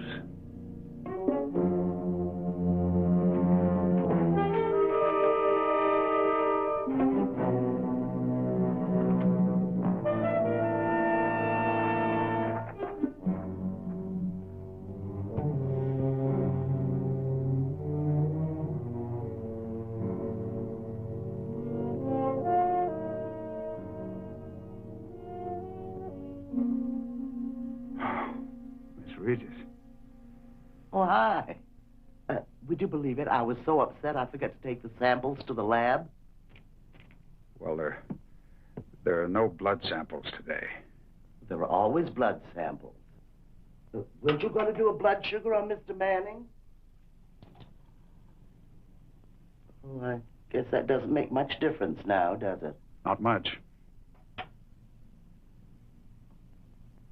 Regis. Oh, hi. Would you believe it? I was so upset I forgot to take the samples to the lab. Well, there are no blood samples today. There are always blood samples. Weren't you going to do a blood sugar on Mr. Manning? Oh, I guess that doesn't make much difference now, does it? Not much.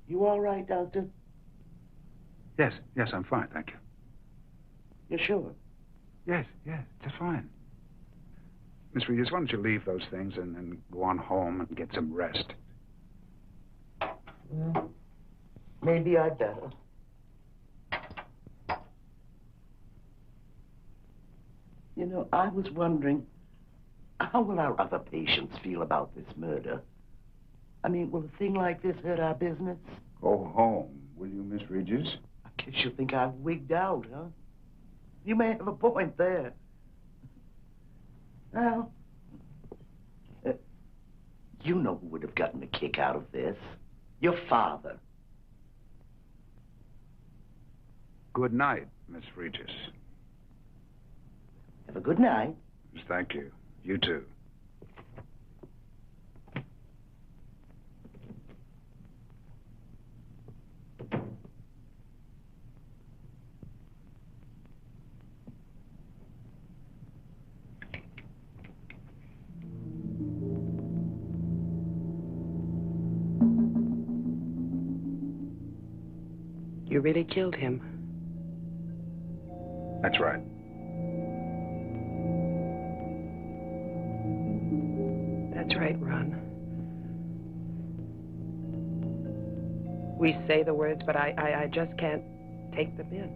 You all right, Doctor? Yes, I'm fine, thank you. You're sure? Yes, just fine. Miss Regis, why don't you leave those things and go on home and get some rest? Well, maybe I'd better. You know, I was wondering, how will our other patients feel about this murder? I mean, will a thing like this hurt our business? Go home, will you, Miss Regis? I guess you think I've wigged out, huh? You may have a point there. Well, you know who would have gotten a kick out of this. Your father. Good night, Miss Regis. Have a good night. Thank you. You too. You really killed him. That's right. That's right, Ron. We say the words, but I just can't take them in.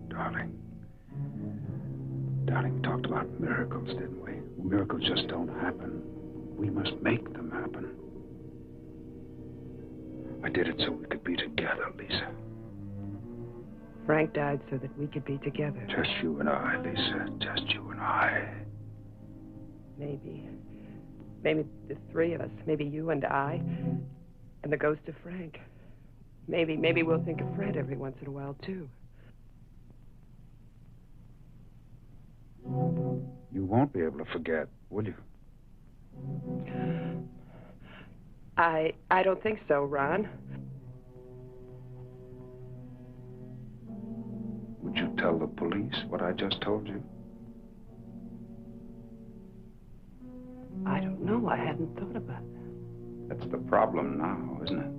Darling, we talked about miracles, didn't we? Miracles just don't happen. We must make them happen. I did it so we could be together, Lisa. Frank died so that we could be together. Just you and I, Lisa. Just you and I. Maybe the three of us. Maybe you and I. And the ghost of Frank. Maybe we'll think of Fred every once in a while, too. You won't be able to forget, will you? I don't think so, Ron. Would you tell the police what I just told you? I don't know. I hadn't thought about that. That's the problem now, isn't it?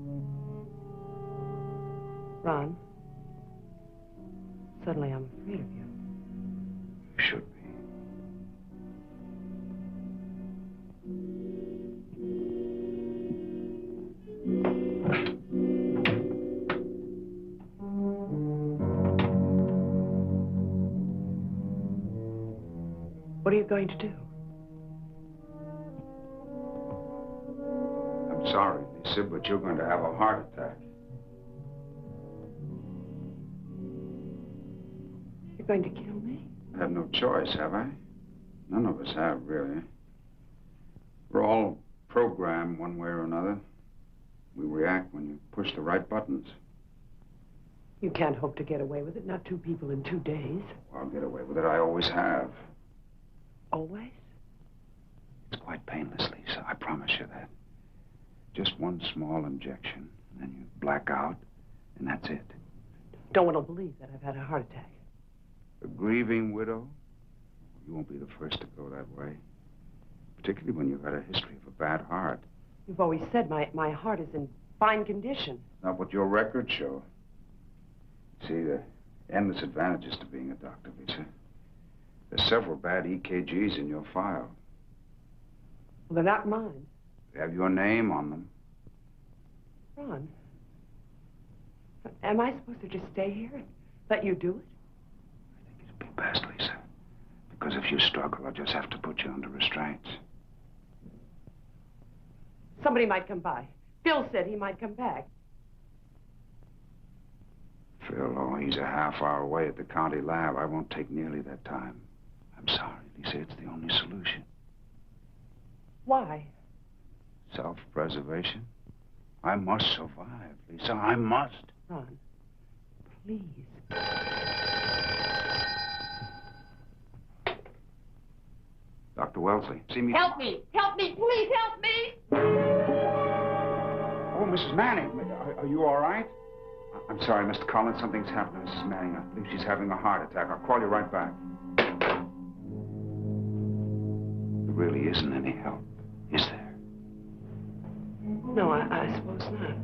Ron, suddenly I'm afraid of you. You should be. What are you going to do? I'm sorry, Lisa, but you're going to have a heart attack. You're going to kill me? I have no choice, have I? None of us have, really. We're all programmed one way or another. We react when you push the right buttons. You can't hope to get away with it. Not two people in 2 days. I'll get away with it. I always have. Always? It's quite painless, Lisa. I promise you that. Just one small injection, and then you black out, and that's it. Don't want to believe that I've had a heart attack. A grieving widow? You won't be the first to go that way. Particularly when you've had a history of a bad heart. You've always said my heart is in fine condition. Not what your records show. See, there are endless advantages to being a doctor, Lisa. There's several bad EKGs in your file. Well, they're not mine. They have your name on them. Ron, Am I supposed to just stay here and let you do it? I think it'd be best, Lisa. Because if you struggle, I'll just have to put you under restraints. Somebody might come by. Phil said he might come back. Phil, oh, he's a half hour away at the county lab. I won't take nearly that time. I'm sorry, Lisa. It's the only solution. Why? Self-preservation. I must survive, Lisa. I must. Ron, please. Dr. Wellesley, see me. Help me! Help me! Please help me! Oh, Mrs. Manning, are you all right? I'm sorry, Mr. Collins. Something's happened to Mrs. Manning. I believe she's having a heart attack. I'll call you right back. There really isn't any help, is there? No, I suppose not.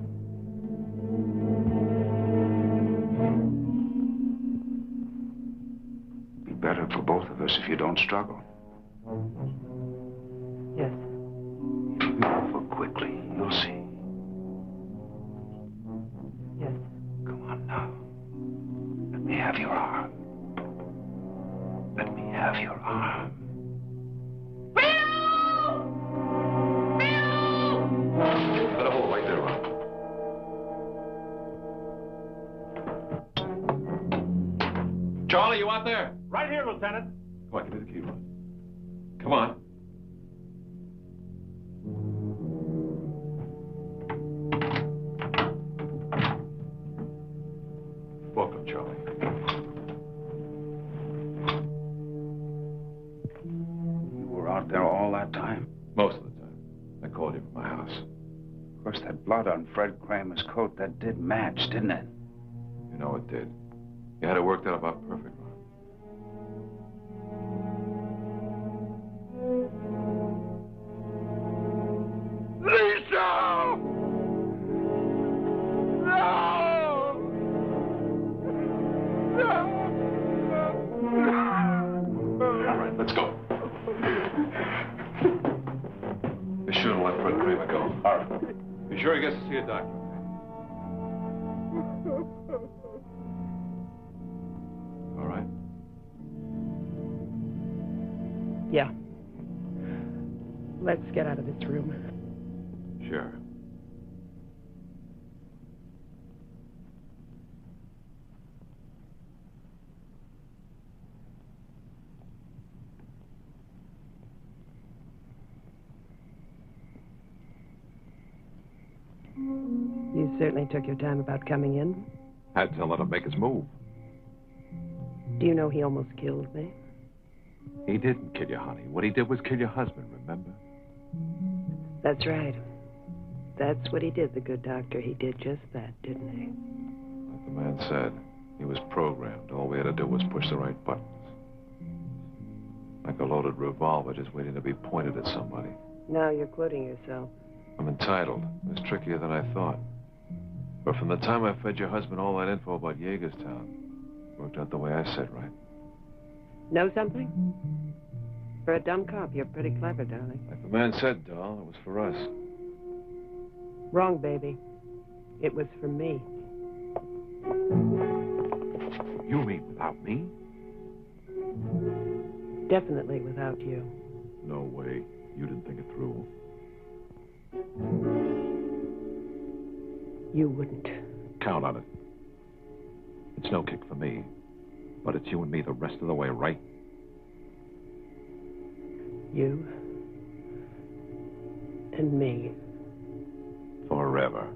It'd be better for both of us if you don't struggle. Yes. It'll be over quickly. You'll see. Yes. Come on now. Let me have your arm. Let me have your arm. Better hold right there, Ron. Charlie, you out there? Right here, Lieutenant. Come on, give me the key, Ron. Come on. Welcome, Charlie. You were out there all that time? Most of the time. I called you from my house. Of course, that blood on Fred Kramer's coat, that did match, didn't it? You know it did. You had it worked out about perfect, Ron. Lisa! No! All right, let's go. Be sure to let Fred Kramer go. All right. Be sure he gets to see a doctor. All right? Yeah. Let's get out of this room. Sure. You certainly took your time about coming in. Had to let him make his move. Do you know he almost killed me? He didn't kill you, honey. What he did was kill your husband, remember? That's right. That's what he did, the good doctor. He did just that, didn't he? Like the man said, he was programmed. All we had to do was push the right buttons. Like a loaded revolver just waiting to be pointed at somebody. Now you're quoting yourself. I'm entitled. It was trickier than I thought. But from the time I fed your husband all that info about Yeagerstown, it worked out the way I said, right? Know something? For a dumb cop, you're pretty clever, darling. Like the man said, doll, it was for us. Wrong, baby. It was for me. You mean without me? Definitely without you. No way. You didn't think it through. You wouldn't. Count on it. It's no kick for me. But it's you and me the rest of the way, right? You and me. Forever.